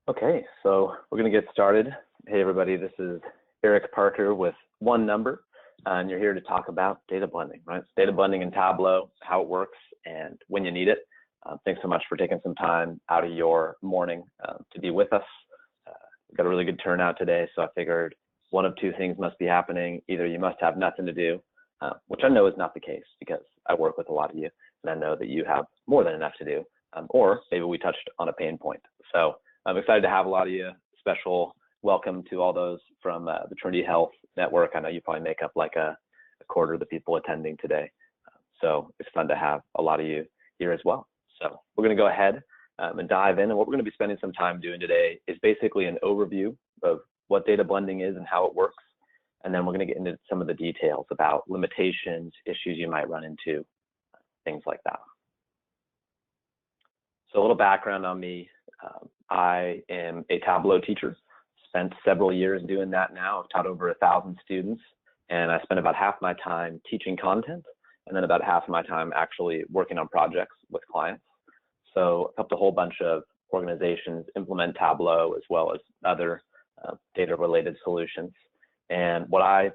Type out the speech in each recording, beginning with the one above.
Okay, so we're going to get started. Hey, everybody, this is Eric Parker with One Number, and you're here to talk about data blending, right? It's data blending in Tableau, how it works, and when you need it. Thanks so much for taking some time out of your morning to be with us. We've got a really good turnout today, so I figured one of two things must be happening. Either you must have nothing to do, which I know is not the case because I work with a lot of you, and I know that you have more than enough to do, or maybe we touched on a pain point. So I'm excited to have a lot of you. Special welcome to all those from the Trinity Health Network. I know you probably make up like a quarter of the people attending today. So it's fun to have a lot of you here as well. So we're going to go ahead and dive in. And what we're going to be spending some time doing today is basically an overview of what data blending is and how it works. And then we're going to get into some of the details about limitations, issues you might run into, things like that. So a little background on me. I am a Tableau teacher, spent several years doing that now. I've taught over 1,000 students, and I spend about half my time teaching content, and then about half of my time actually working on projects with clients. So I've helped a whole bunch of organizations implement Tableau as well as other data-related solutions. And what I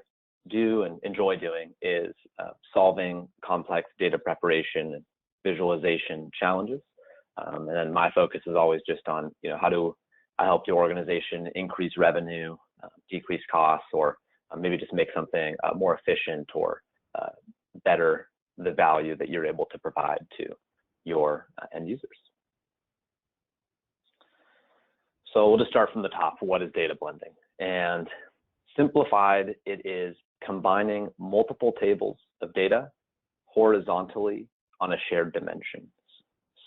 do and enjoy doing is solving complex data preparation and visualization challenges. And then my focus is always just on, how do I help your organization increase revenue, decrease costs, or maybe just make something more efficient or better the value that you're able to provide to your end users. So we'll just start from the top. What is data blending? And simplified, it is combining multiple tables of data horizontally on a shared dimension.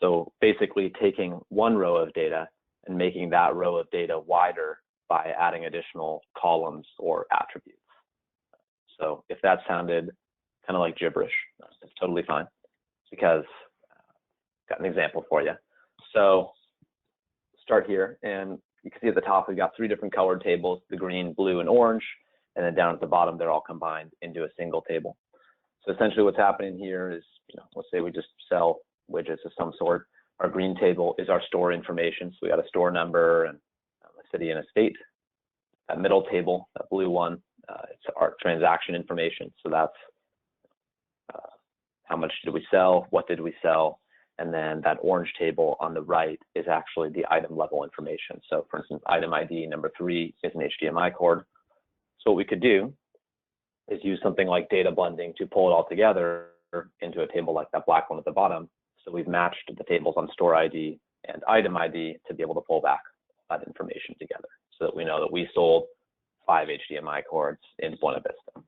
So basically taking one row of data and making that row of data wider by adding additional columns or attributes. So if that sounded kind of like gibberish, it's totally fine because I've got an example for you. So start here, and you can see at the top we've got 3 different colored tables, the green, blue, and orange, and then down at the bottom they're all combined into a single table. So essentially what's happening here is, let's say we just sell widgets of some sort. Our green table is our store information. So we got a store number and a city and a state. That middle table, that blue one, it's our transaction information. So that's how much did we sell, what did we sell, and then that orange table on the right is actually the item level information. So for instance, item ID number 3 is an HDMI cord. So what we could do is use something like data blending to pull it all together into a table like that black one at the bottom. So we've matched the tables on store ID and item ID to be able to pull back that information together so that we know that we sold 5 HDMI cords in Buena Vista.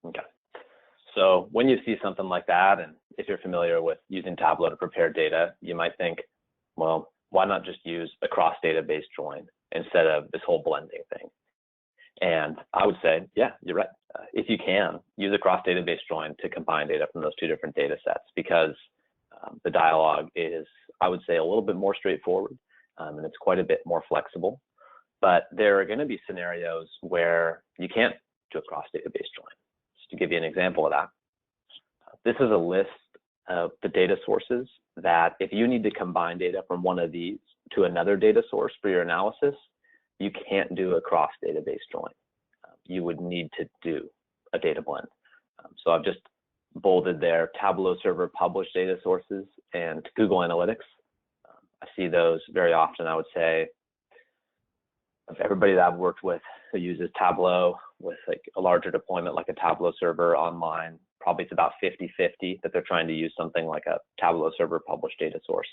Okay. So when you see something like that, and if you're familiar with using Tableau to prepare data, you might think, well, why not just use a cross database join instead of this whole blending thing? And I would say, yeah, you're right. If you can, use a cross database join to combine data from those 2 different data sets, because the dialogue is, I would say, a little bit more straightforward, and it's quite a bit more flexible. But there are going to be scenarios where you can't do a cross database join. Just to give you an example of that, this is a list of the data sources that if you need to combine data from one of these to another data source for your analysis, you can't do a cross database join. You would need to do a data blend. So I've just bolded there Tableau server published data sources and Google Analytics. I see those very often. I would say of everybody that I've worked with who uses Tableau with like a larger deployment like a Tableau server online, probably it's about 50-50 that they're trying to use something like a Tableau server published data source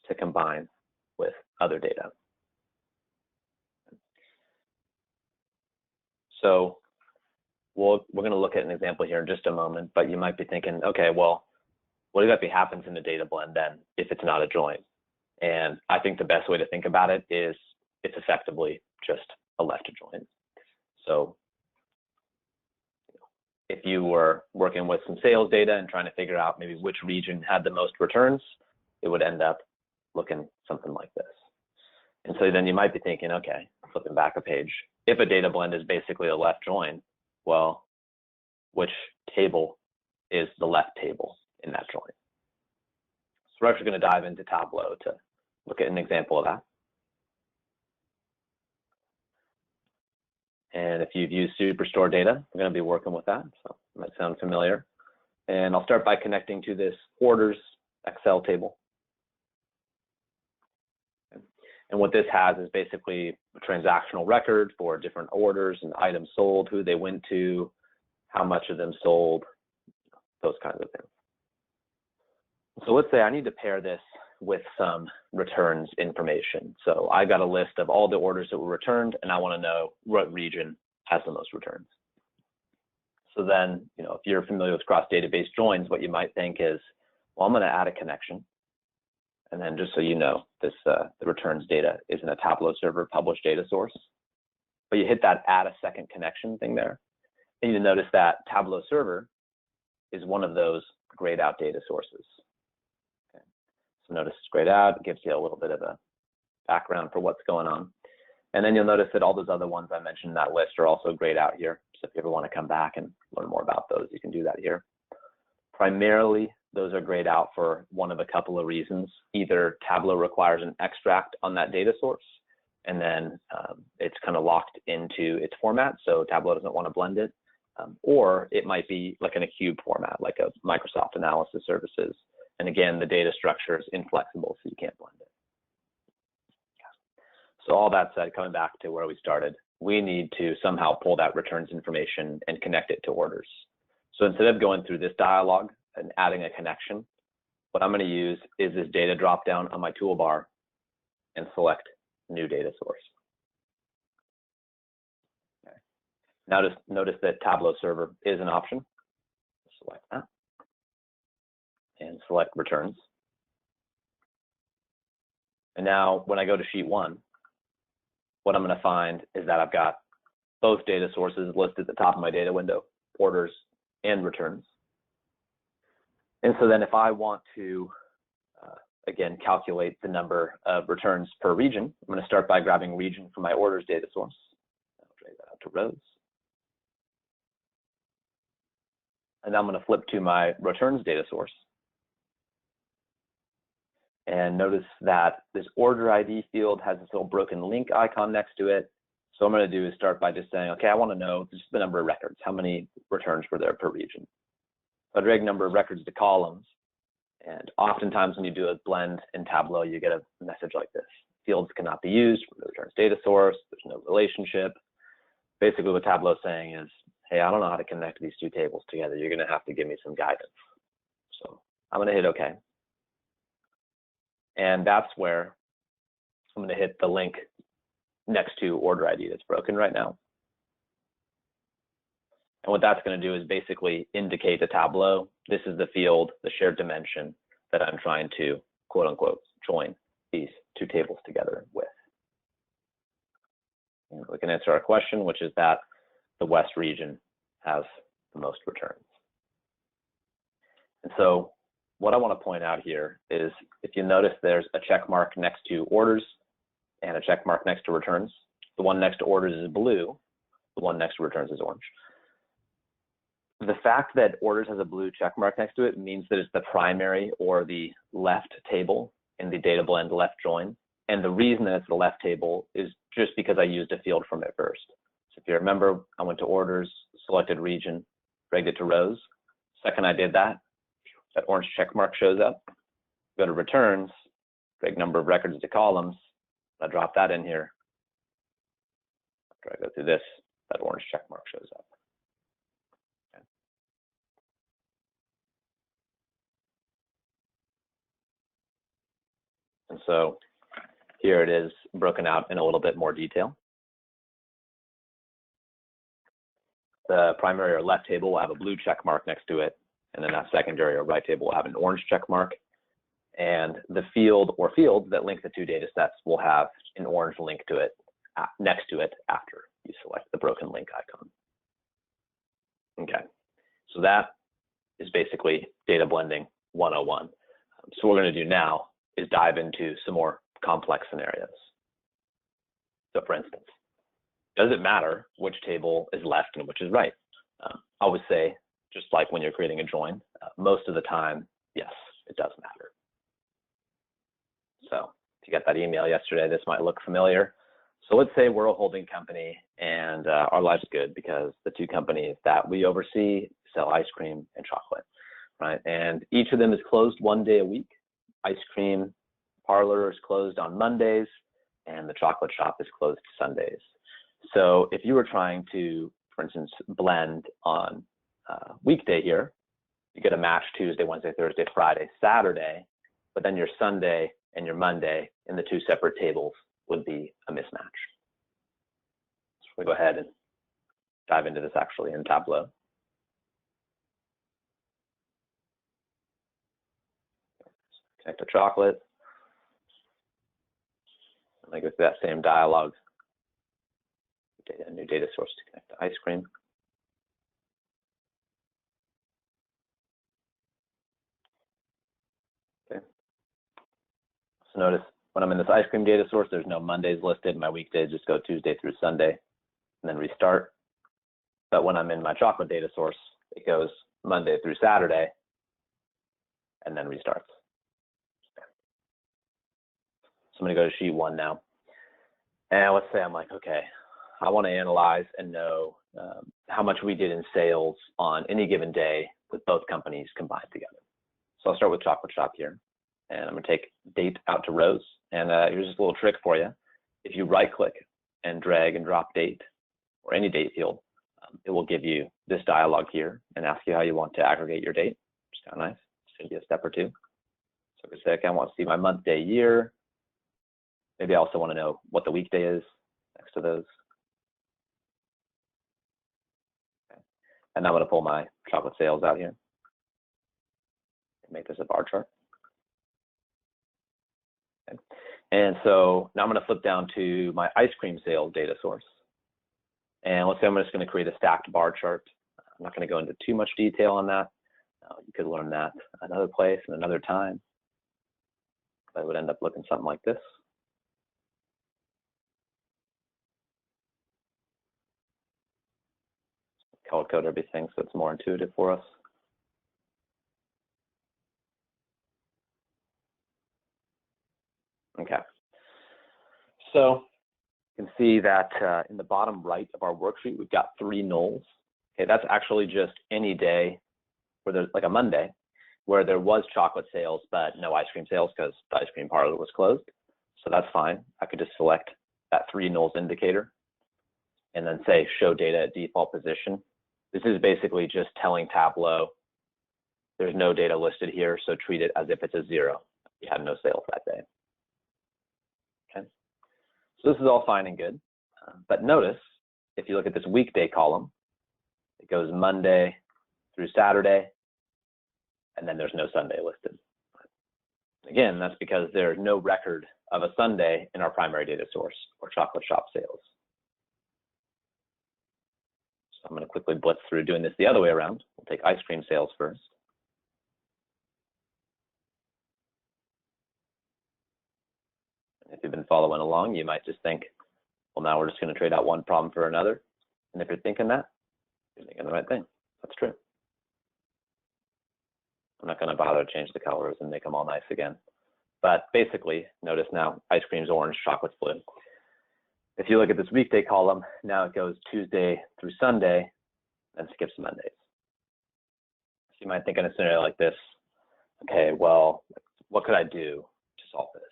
to combine with other data. So we're going to look at an example here in just a moment, but you might be thinking, okay, well, what exactly happens in the data blend then if it's not a join? And I think the best way to think about it is it's effectively just a left join. So if you were working with some sales data and trying to figure out maybe which region had the most returns, it would end up looking something like this. And so then you might be thinking, okay, flipping back a page, if a data blend is basically a left join, well, which table is the left table in that join? So we're actually going to dive into Tableau to look at an example of that. And if you've used Superstore data, we're going to be working with that, so it might sound familiar. And I'll start by connecting to this orders Excel table. And what this has is basically a transactional record for different orders and items sold, who they went to, how much of them sold, those kinds of things. So let's say I need to pair this with some returns information. So I got a list of all the orders that were returned, and I want to know what region has the most returns. So then, if you're familiar with cross-database joins, what you might think is, well, I'm going to add a connection. And then just so you know, this the returns data is in a Tableau server published data source. But you hit that add a second connection thing there, and you notice that Tableau server is one of those grayed out data sources. Okay. So notice it's grayed out, it gives you a little bit of a background for what's going on. And then you'll notice that all those other ones I mentioned in that list are also grayed out here. So if you ever want to come back and learn more about those, you can do that here. Primarily, those are grayed out for one of a couple of reasons. Either Tableau requires an extract on that data source, and then it's kind of locked into its format, so Tableau doesn't want to blend it. Or it might be like in a cube format, like a Microsoft Analysis Services. And again, the data structure is inflexible, so you can't blend it. So all that said, coming back to where we started, we need to somehow pull that returns information and connect it to orders. So instead of going through this dialog and adding a connection, what I'm going to use is this data dropdown on my toolbar and select new data source. Okay. Now just notice that Tableau server is an option. Select that and select returns. And now when I go to sheet 1, what I'm going to find is that I've got both data sources listed at the top of my data window, orders and returns. And so then if I want to, again, calculate the number of returns per region, I'm going to start by grabbing region from my orders data source. I'll drag that out to rows. And now I'm going to flip to my returns data source. And notice that this order ID field has this little broken link icon next to it. So what I'm going to do is start by just saying, okay, I want to know just the number of records. How many returns were there per region? So I drag number of records to columns. And oftentimes when you do a blend in Tableau, you get a message like this. Fields cannot be used for the returns data source. There's no relationship. Basically what Tableau is saying is, hey, I don't know how to connect these two tables together. You're going to have to give me some guidance. So I'm going to hit OK. And that's where I'm going to hit the link next to order ID that's broken right now. And what that's going to do is basically indicate to Tableau, this is the field, the shared dimension that I'm trying to, quote unquote, join these two tables together with. And we can answer our question, which is that the West region has the most returns. And so what I want to point out here is if you notice there's a check mark next to orders and a check mark next to returns. The one next to orders is blue. The one next to returns is orange. The fact that orders has a blue check mark next to it means that it's the primary or the left table in the data blend left join. And the reason that it's the left table is just because I used a field from it first. So if you remember, I went to orders, selected region, dragged it to rows. Second I did that, that orange check mark shows up. Go to returns, drag number of records to columns. I drop that in here. After I go through this, that orange check mark shows up. Okay. And so here it is broken out in a little bit more detail. The primary or left table will have a blue check mark next to it, and then that secondary or right table will have an orange check mark. And the field or fields that link the two data sets will have an orange link to it next to it after you select the broken link icon. Okay, so that is basically data blending 101. So what we're going to do now is dive into some more complex scenarios. So for instance, does it matter which table is left and which is right? I would say, just like when you're creating a join, most of the time, yes, it does matter. So you got that email yesterday, this might look familiar. So let's say we're a holding company and our life's good because the two companies that we oversee sell ice cream and chocolate, right? And each of them is closed 1 day a week. Ice cream parlor is closed on Mondays and the chocolate shop is closed Sundays. So if you were trying to, for instance, blend on weekday here, you get a match Tuesday, Wednesday, Thursday, Friday, Saturday, but then your Sunday and your Monday in the two separate tables would be a mismatch. So we go ahead and dive into this actually in Tableau. Connect to chocolate. And I go through that same dialog. New data source to connect to ice cream. Okay. So notice when I'm in this ice cream data source, there's no Mondays listed. My weekdays just go Tuesday through Sunday and then restart. But when I'm in my chocolate data source, it goes Monday through Saturday and then restarts. So I'm going to go to sheet 1 now. And let's say I'm like, okay, I want to analyze and know how much we did in sales on any given day with both companies combined together. So I'll start with chocolate shop here. And I'm going to take date out to rows. And here's just a little trick for you. If you right click and drag and drop date or any date field, it will give you this dialog here and ask you how you want to aggregate your date, which is kind of nice. It's going to be a step or two. So I can say, okay, I want to see my month, day, year. Maybe I also want to know what the weekday is next to those. Okay. And I'm going to pull my chocolate sales out here and make this a bar chart. Okay. And so now I'm going to flip down to my ice cream sales data source. And let's say I'm just going to create a stacked bar chart. I'm not going to go into too much detail on that. You could learn that another place and another time. But it would end up looking something like this. Color code everything so it's more intuitive for us. Okay. So you can see that in the bottom right of our worksheet, we've got 3 nulls. Okay, that's actually just any day where there's like a Monday where there was chocolate sales, but no ice cream sales because the ice cream parlor was closed. So that's fine. I could just select that 3 nulls indicator and then say show data at default position. This is basically just telling Tableau there's no data listed here, so treat it as if it's a 0. You had no sales that day. Okay. So this is all fine and good. But notice, if you look at this weekday column, it goes Monday through Saturday, and then there's no Sunday listed. Again, that's because there's no record of a Sunday in our primary data source or chocolate shop sales. So I'm going to quickly blitz through doing this the other way around. We'll take ice cream sales first. If you've been following along, you might just think, well, now we're just going to trade out one problem for another. And if you're thinking that, you're thinking the right thing. That's true. I'm not going to bother to change the colors and make them all nice again. But basically, notice now ice cream's orange, chocolate's blue. If you look at this weekday column, now it goes Tuesday through Sunday and skips Mondays. So you might think in a scenario like this, okay, well, what could I do to solve this?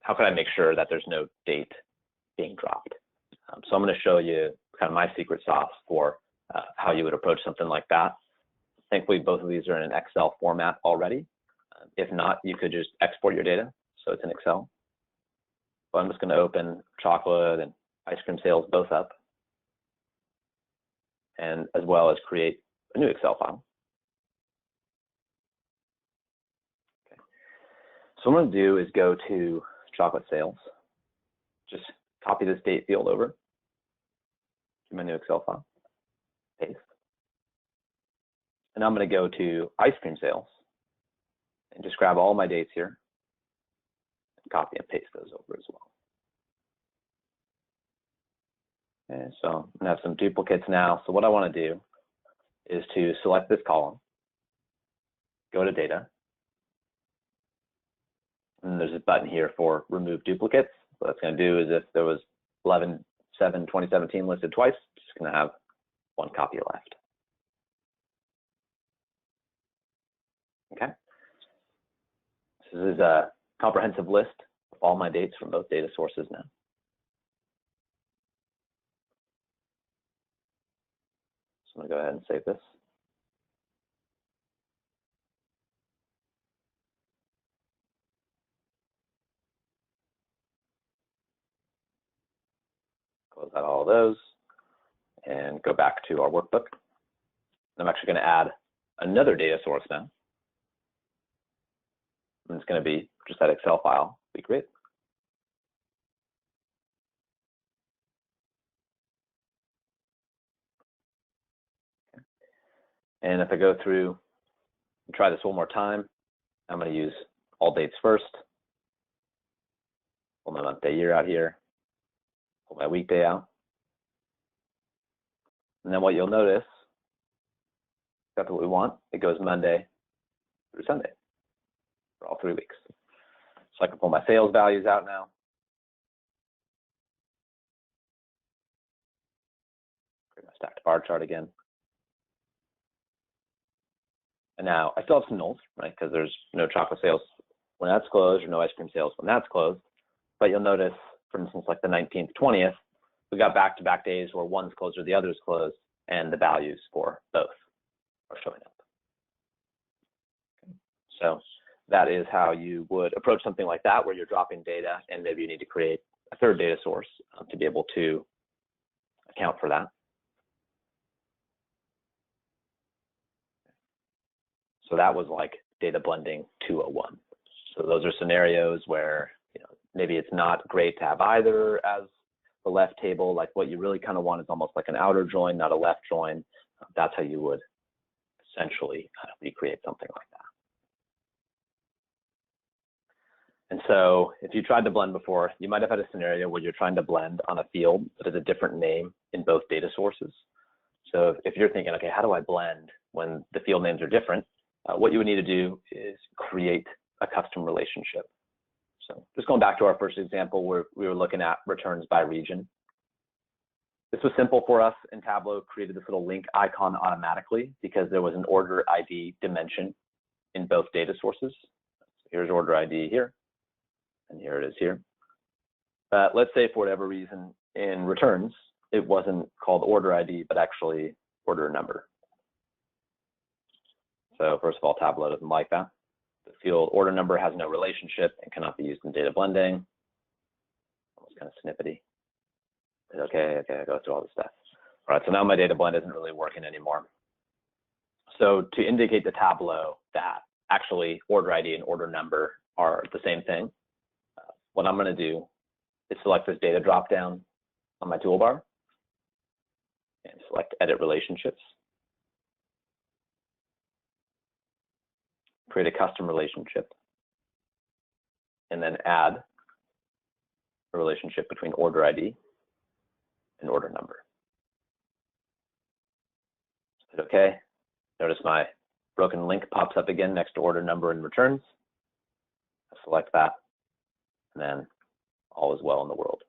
How can I make sure that there's no date being dropped? So I'm going to show you kind of my secret sauce for how you would approach something like that. Thankfully, both of these are in an Excel format already. If not, you could just export your data so it's in Excel. So I'm just going to open chocolate and ice cream sales both up, and as well as create a new Excel file. Okay. So what I'm going to do is go to chocolate sales, just copy this date field over to my new Excel file, paste. And I'm going to go to ice cream sales and just grab all my dates here and copy and paste those over as well. Okay, so I'm going to have some duplicates now. So what I want to do is to select this column, go to data, And there's a button here for remove duplicates. What that's going to do is if there was 11/7/2017 listed twice, it's just going to have one copy left. Okay. This is a comprehensive list of all my dates from both data sources now. So I'm going to go ahead and save this. Close out all of those and go back to our workbook. I'm actually going to add another data source now. And it's going to be just that Excel file we create. And if I go through and try this one more time, I'm going to use all dates first. Pull my month, day, year out here. Pull my weekday out. And then what you'll notice, that's what we want. It goes Monday through Sunday for all 3 weeks. So I can pull my sales values out now. Create my stacked bar chart again. And now I still have some nulls, right? Because there's no chocolate sales when that's closed or no ice cream sales when that's closed. But you'll notice, for instance, like the 19th, 20th, we got back-to-back days where one's closed or the other's closed, and the values for both are showing up. Okay. So that is how you would approach something like that, where you're dropping data and maybe you need to create a third data source to be able to account for that. So that was like data blending 201. So those are scenarios where, you know, maybe it's not great to have either as the left table. Like what you really kind of want is almost like an outer join, not a left join. That's how you would essentially recreate something like that. And so if you tried to blend before, you might have had a scenario where you're trying to blend on a field that has a different name in both data sources. So if you're thinking, okay, how do I blend when the field names are different? What you would need to do is create a custom relationship. So just going back to our first example where we were looking at returns by region. This was simple for us, and Tableau created this little link icon automatically because there was an order ID dimension in both data sources. So here's order ID here, and here it is here. Let's say for whatever reason in returns, it wasn't called order ID, but actually order number. So first of all, Tableau doesn't like that. The field order number has no relationship and cannot be used in data blending. Almost kind of snippety. Okay, I go through all this stuff. All right, so now my data blend isn't really working anymore. So to indicate to Tableau that actually order ID and order number are the same thing, what I'm going to do is select this data dropdown on my toolbar and select edit relationships. Create a custom relationship, and then add a relationship between order ID and order number. Hit OK. Notice my broken link pops up again next to order number and returns. I select that, and then all is well in the world.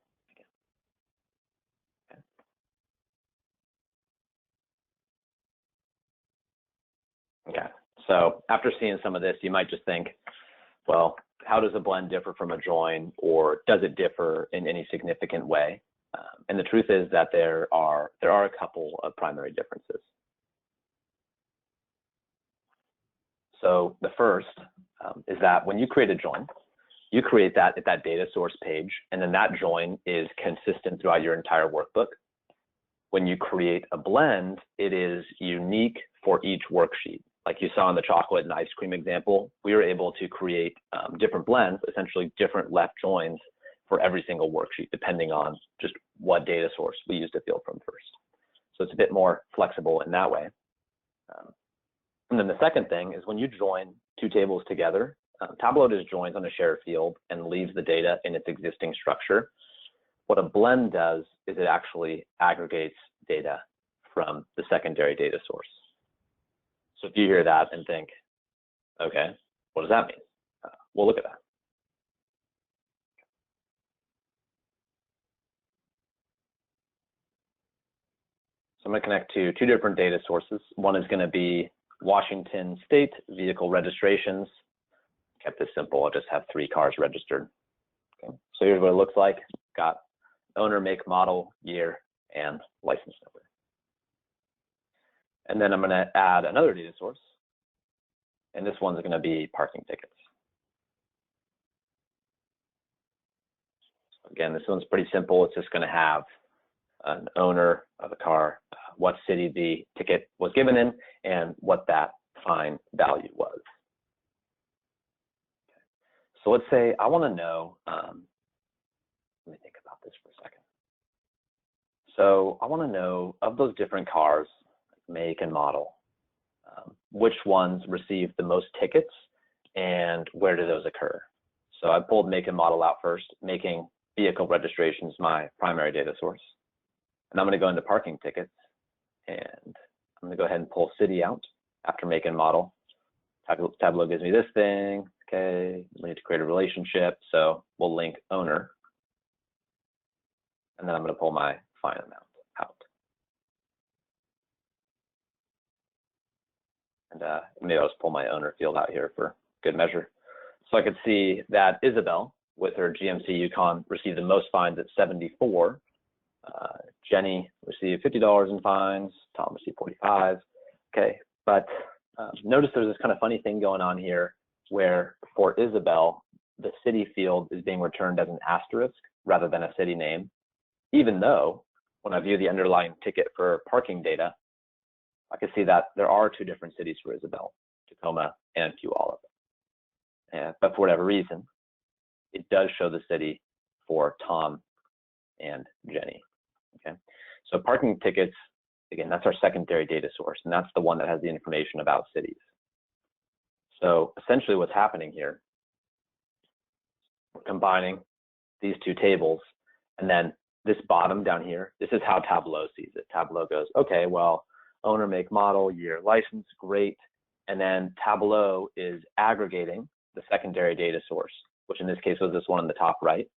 Okay. So after seeing some of this, you might just think, well, how does a blend differ from a join, or does it differ in any significant way? And the truth is that there are a couple of primary differences. So the first is that when you create a join, you create that at that data source page, and then that join is consistent throughout your entire workbook. When you create a blend, it is unique for each worksheet. Like you saw in the chocolate and ice cream example, we were able to create different blends, essentially different left joins for every single worksheet, depending on just what data source we used a field from first. So it's a bit more flexible in that way. And then the second thing is when you join two tables together, Tableau just joins on a shared field and leaves the data in its existing structure. What a blend does is it actually aggregates data from the secondary data source. So if you hear that and think, okay, what does that mean? Well, look at that. So I'm going to connect to two different data sources. One is going to be Washington State vehicle registrations. Kept this simple. I'll just have 3 cars registered. Okay. So here's what it looks like. Got owner, make, model, year, and license number. And then I'm going to add another data source. And this one's going to be parking tickets. Again, this one's pretty simple. It's just going to have an owner of the car, what city the ticket was given in, and what that fine value was. So let's say I want to know, let me think about this for a second. So I want to know of those different cars, make and model, which ones received the most tickets and where do those occur? So I pulled make and model out first, making vehicle registrations my primary data source. And I'm going to go into parking tickets, and I'm going to go ahead and pull city out after make and model. Tableau gives me this thing. Okay, we need to create a relationship, so we'll link owner. And then I'm going to pull my fine amount out. And maybe I'll just pull my owner field out here for good measure. So I could see that Isabel, with her GMC Yukon, received the most fines at 74. Jenny received $50 in fines. Tom received 45. Okay, but notice there's this kind of funny thing going on here where for Isabel, the city field is being returned as an asterisk rather than a city name, even though when I view the underlying ticket for parking data, I can see that there are 2 different cities for Isabel, Tacoma and Puyallup. But for whatever reason, it does show the city for Tom and Jenny. Okay, so parking tickets, again, that's our secondary data source, and that's the one that has the information about cities. So essentially what's happening here, we're combining these 2 tables, and then this bottom down here, this is how Tableau sees it. Tableau goes, okay, well, owner, make, model, year, license, great. And then Tableau is aggregating the secondary data source, which in this case was this one on the top right.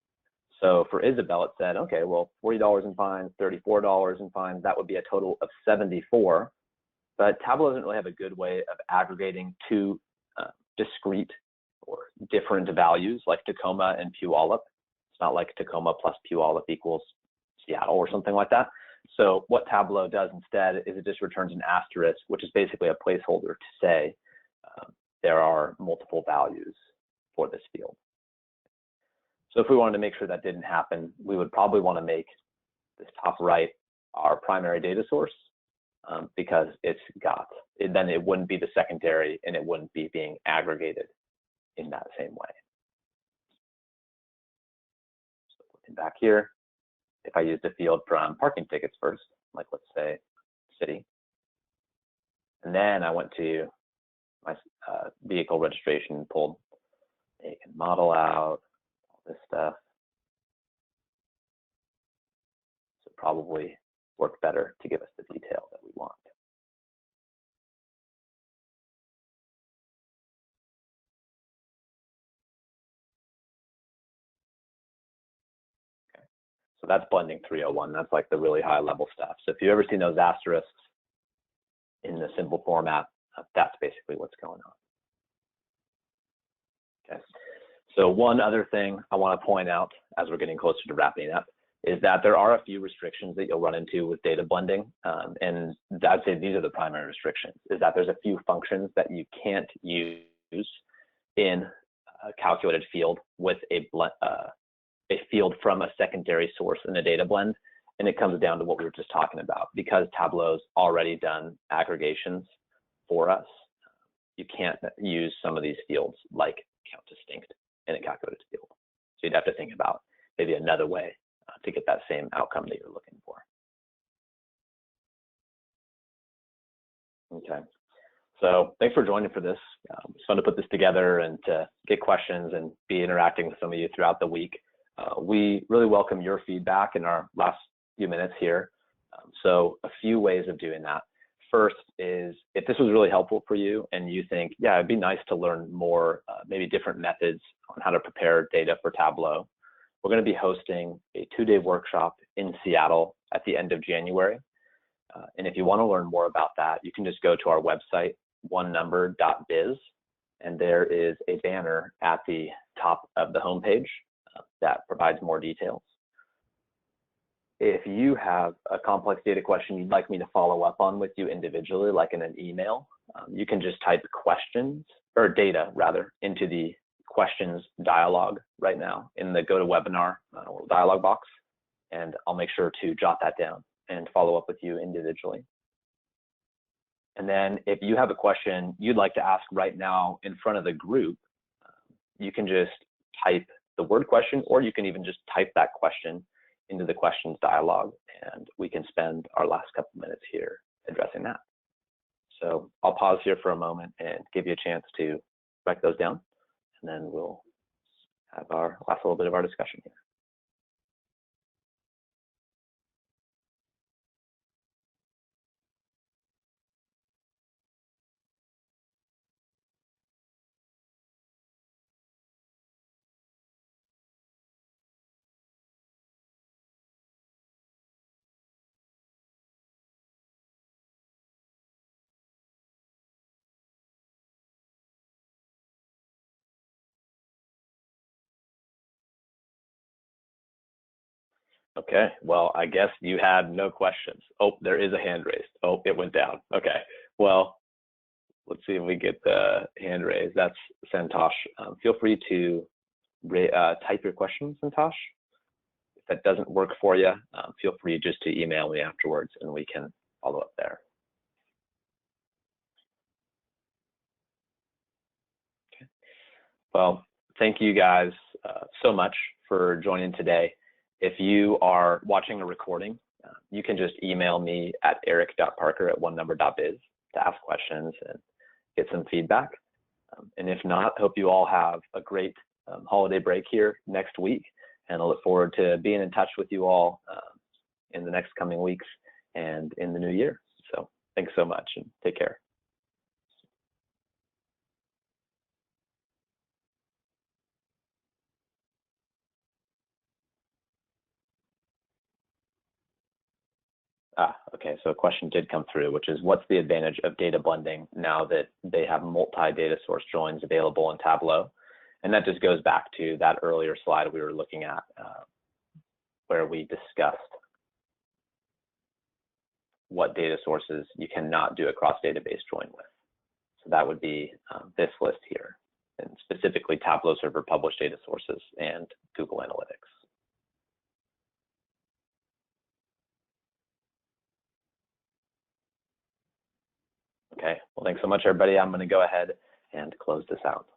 So for Isabel, it said, okay, well, $40 in fines, $34 in fines, that would be a total of 74. But Tableau doesn't really have a good way of aggregating 2 discrete or different values like Tacoma and Puyallup. It's not like Tacoma plus Puyallup equals Seattle or something like that. So what Tableau does instead is it just returns an asterisk, which is basically a placeholder to say there are multiple values for this field. So if we wanted to make sure that didn't happen, we would probably want to make this top right our primary data source because it's got, then it wouldn't be the secondary and it wouldn't be being aggregated in that same way. So looking back here, if I used a field from parking tickets first, like let's say city, and then I went to my vehicle registration and pulled make and model out, all this stuff. So probably work better to give us the detail that we want. Okay. So that's blending 301. That's like the really high level stuff. So if you've ever seen those asterisks in the simple format, that's basically what's going on. Okay. So one other thing I want to point out as we're getting closer to wrapping up is that there are a few restrictions that you'll run into with data blending. And I'd say these are the primary restrictions, is that there's a few functions that you can't use in a calculated field with a field from a secondary source in a data blend. And it comes down to what we were just talking about. Because Tableau's already done aggregations for us, you can't use some of these fields like count distinct in a calculated field. So you'd have to think about maybe another way to get that same outcome that you're looking for. Okay, so thanks for joining for this. It's fun to put this together and to get questions and be interacting with some of you throughout the week. We really welcome your feedback in our last few minutes here. So a few ways of doing that. First is if this was really helpful for you and you think, yeah, it'd be nice to learn more, maybe different methods on how to prepare data for Tableau, we're going to be hosting a 2-day workshop in Seattle at the end of January. And if you want to learn more about that, you can just go to our website, onenumber.biz, and there is a banner at the top of the homepage that provides more details. If you have a complex data question you'd like me to follow up on with you individually, like in an email, you can just type questions, or data rather, into the questions dialog right now in the GoToWebinar dialog box, and I'll make sure to jot that down and follow up with you individually. And then if you have a question you'd like to ask right now in front of the group, you can just type the word question, or you can even just type that question into the questions dialog, and we can spend our last couple minutes here addressing that. So I'll pause here for a moment and give you a chance to write those down, and then we'll have our last little bit of our discussion here. Okay, well, I guess you had no questions. Oh, there is a hand raised. Oh, it went down. Okay, well, let's see if we get the hand raised. That's Santosh. Feel free to type your questions, Santosh. If that doesn't work for you, feel free just to email me afterwards and we can follow up there. Okay. Well, thank you guys so much for joining today. If you are watching a recording, you can just email me at eric.parker@onenumber.biz to ask questions and get some feedback. And if not, hope you all have a great holiday break here next week. And I look forward to being in touch with you all in the next coming weeks and in the new year. So thanks so much and take care. Okay, so a question did come through, which is what's the advantage of data blending now that they have multi-data source joins available in Tableau? And that just goes back to that earlier slide we were looking at where we discussed what data sources you cannot do a cross-database join with. So that would be this list here, and specifically Tableau server published data sources and Google Analytics. Okay, well, thanks so much, everybody. I'm going to go ahead and close this out.